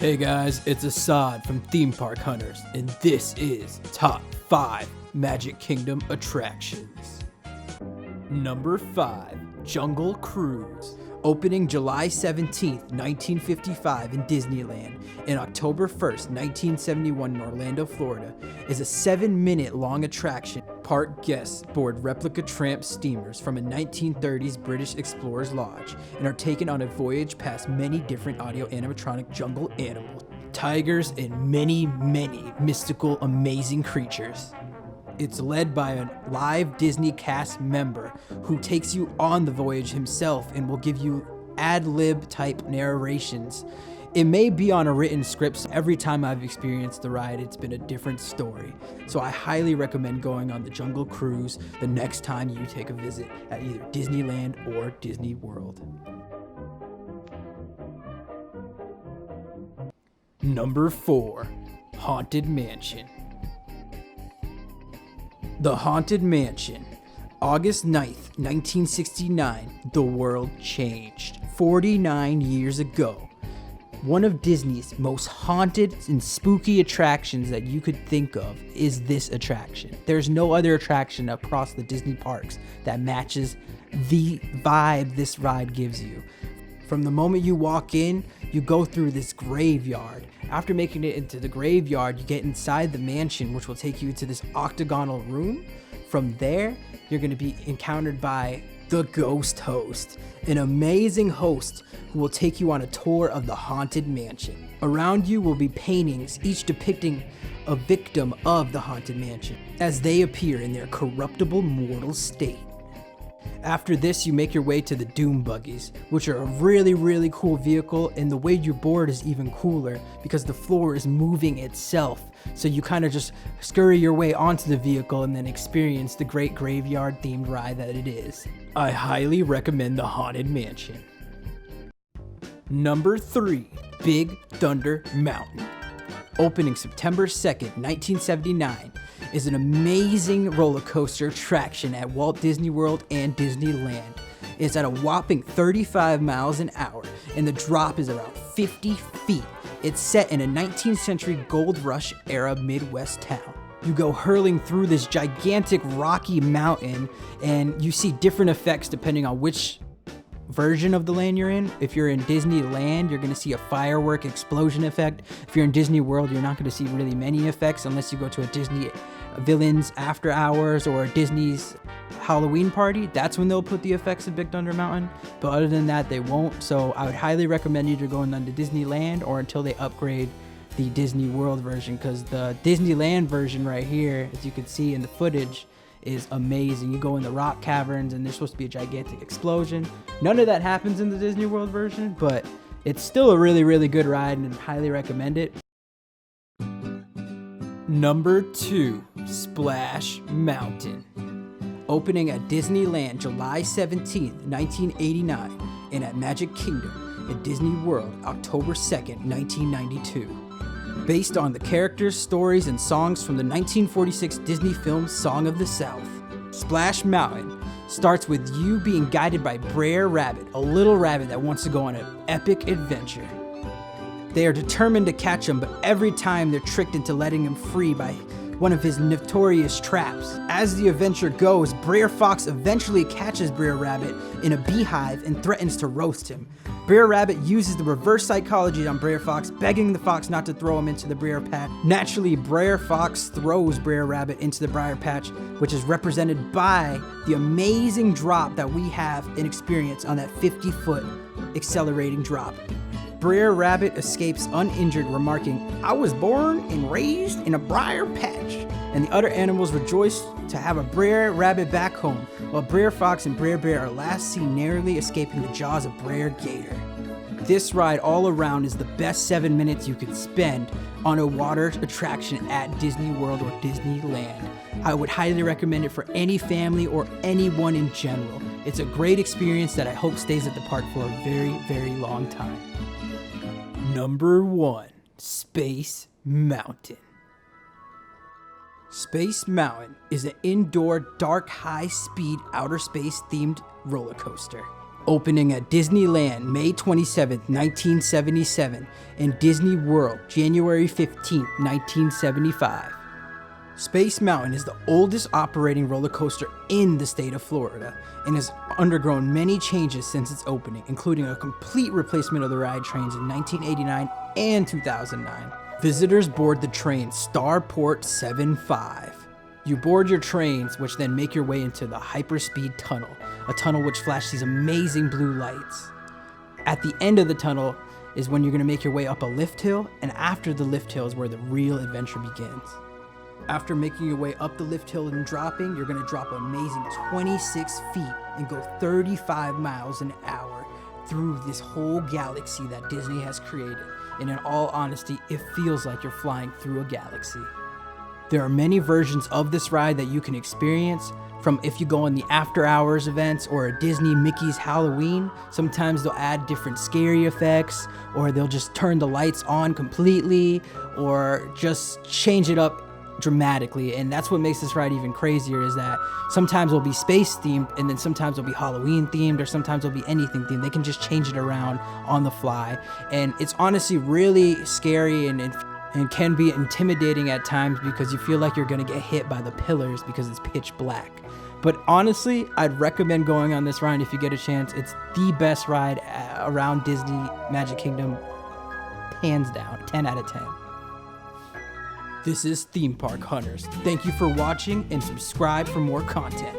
Hey guys, it's Assad from Theme Park Hunters, and this is Top 5 Magic Kingdom Attractions. Number 5, Jungle Cruise. Opening July 17th, 1955 in Disneyland and October 1st, 1971 in Orlando, Florida, is a 7-minute long attraction. Park guests board replica tramp steamers from a 1930s British explorer's lodge and are taken on a voyage past many different audio animatronic jungle animals, tigers, and many mystical, amazing creatures. It's led by a live Disney cast member who takes you on the voyage himself and will give you ad-lib type narrations. It may be on a written script, so every time I've experienced the ride, it's been a different story. So I highly recommend going on the Jungle Cruise the next time you take a visit at either Disneyland or Disney World. Number 4, Haunted Mansion. The Haunted Mansion. August 9th, 1969, the world changed. 49 years ago. One of Disney's most haunted and spooky attractions that you could think of is this attraction. There's no other attraction across the Disney parks that matches the vibe this ride gives you. From the moment you walk in, you go through this graveyard. After making it into the graveyard, you get inside the mansion, which will take you to this octagonal room. From there, you're going to be encountered by the Ghost Host, an amazing host who will take you on a tour of the Haunted Mansion. Around you will be paintings, each depicting a victim of the Haunted Mansion, as they appear in their corruptible mortal state. After this, you make your way to the Doom Buggies, which are a really cool vehicle, and the way you board is even cooler because the floor is moving itself. So you kind of just scurry your way onto the vehicle and then experience the great graveyard themed ride that it is. I highly recommend the Haunted Mansion. Number 3, Big Thunder Mountain. Opening September 2nd, 1979, is an amazing roller coaster attraction at Walt Disney World and Disneyland. It's at a whopping 35 miles an hour, and the drop is around 50 feet. It's set in a 19th century gold rush era Midwest town. You go hurling through this gigantic rocky mountain, and you see different effects depending on which version of the land you're in. If you're in Disneyland, you're going to see a firework explosion effect. If you're in Disney World, you're not going to see really many effects unless you go to a Disney Villains After Hours or Disney's Halloween party. That's when they'll put the effects of Big Thunder Mountain, but other than that they won't. So I would highly recommend either going on to Disneyland or until they upgrade the Disney World version, because the Disneyland version right here, as you can see in the footage, is amazing. You go in the rock caverns and there's supposed to be a gigantic explosion. None of that happens in the Disney World version, but it's still a really good ride and highly recommend it. Number 2, Splash Mountain. Opening at Disneyland July 17th, 1989, and at Magic Kingdom at Disney World October 2nd, 1992. Based on the characters, stories, and songs from the 1946 Disney film Song of the South. Splash Mountain starts with you being guided by Brer Rabbit, a little rabbit that wants to go on an epic adventure. They are determined to catch him, but every time they're tricked into letting him free by one of his notorious traps. As the adventure goes, Brer Fox eventually catches Brer Rabbit in a beehive and threatens to roast him. Brer Rabbit uses the reverse psychology on Brer Fox, begging the fox not to throw him into the Briar Patch. Naturally, Brer Fox throws Brer Rabbit into the Briar Patch, which is represented by the amazing drop that we have and experience on that 50-foot accelerating drop. Brer Rabbit escapes uninjured, remarking, "I was born and raised in a briar patch," and the other animals rejoice to have a Brer Rabbit back home, while Brer Fox and Brer Bear are last seen narrowly escaping the jaws of Brer Gator. This ride all around is the best 7 minutes you could spend on a water attraction at Disney World or Disneyland. I would highly recommend it for any family or anyone in general. It's a great experience that I hope stays at the park for a very long time. Number 1, Space Mountain. Space Mountain is an indoor, dark, high-speed, outer space-themed roller coaster. Opening at Disneyland May 27, 1977, and Disney World January 15, 1975. Space Mountain is the oldest operating roller coaster in the state of Florida and has undergone many changes since its opening, including a complete replacement of the ride trains in 1989 and 2009. Visitors board the train Starport 75. You board your trains, which then make your way into the Hyperspeed Tunnel, a tunnel which flashes these amazing blue lights. At the end of the tunnel is when you're going to make your way up a lift hill, and after the lift hill is where the real adventure begins. After making your way up the lift hill and dropping, you're going to drop an amazing 26 feet and go 35 miles an hour through this whole galaxy that Disney has created. And in all honesty, it feels like you're flying through a galaxy. There are many versions of this ride that you can experience, from if you go on the after hours events or a Disney Mickey's Halloween. Sometimes they'll add different scary effects, or they'll just turn the lights on completely, or just change it up dramatically. And that's what makes this ride even crazier, is that sometimes it'll be space themed, and then sometimes it'll be Halloween themed, or sometimes it'll be anything themed. They can just change it around on the fly, and it's honestly really scary and can be intimidating at times because you feel like you're gonna get hit by the pillars because it's pitch black. But honestly, I'd recommend going on this ride if you get a chance. It's the best ride around Disney Magic Kingdom, hands down, 10 out of 10. This is Theme Park Hunters. Thank you for watching, and subscribe for more content.